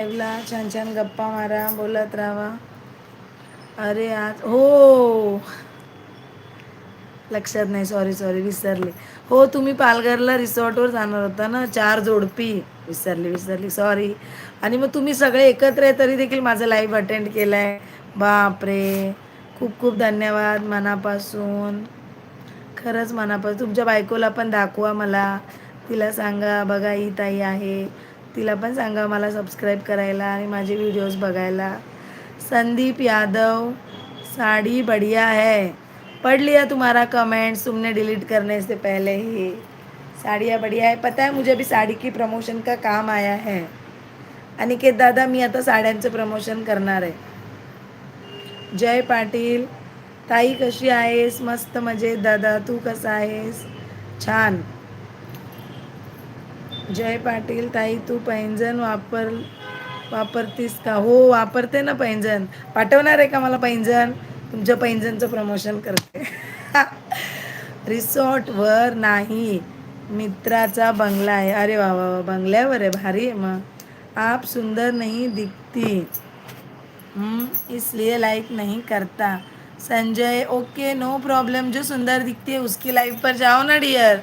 लाईव्हला छान छान गप्पा मारा, बोलत राहा. अरे आज हो, लक्षात नाही. सॉरी सॉरी, विसरले. हो, तुम्ही पालघरला रिसॉर्टवर जाणार होता ना, 4 जोडपी. विसरली सॉरी. आणि मग तुम्ही सगळे एकत्र आहे तरी देखील माझं लाईव्ह अटेंड केलाय. बापरे, खूप खूप धन्यवाद मनापासून. खरंच मनापासून. तुमच्या बायकोला पण दाखवा मला, तिला सांगा बघा ही ताई आहे, तिला पण सांगा मला सबस्क्राईब करायला आणि माझे व्हिडिओज बघायला. संदीप यादव, साड़ी बढ़िया है. पढ़ लिया तुम्हारा कमेंट्स तुमने डिलीट करने से पहले ही. साड़ियाँ बढ़िया है. पता है मुझे अभी साड़ी की प्रमोशन का काम आया है. अनिकेत दादा, मी आता साड्यांचं प्रमोशन करणार आहे. जय पाटील, ताई कशी आहेस? मस्त मजेत दादा, तू कसा आहेस? छान. जय पाटील, ताई तू पैंजण वापरतीस का? हो, वापरते ना पैंजण. पाठवणार आहे का मला पैंजण? तुमच्या पैंजणचं प्रमोशन करते. रिसॉर्टवर नाही, मित्राचा बंगला आहे. अरे वा वा वा, बंगल्यावर आहे, भारी आहे मग. आप सुंदर नहीं दिखती, इसलिए लाइक नहीं करता. Sanjay, okay no problem. जो सुंदर दिखती है उसकी लाइफ पर जाओ ना डियर.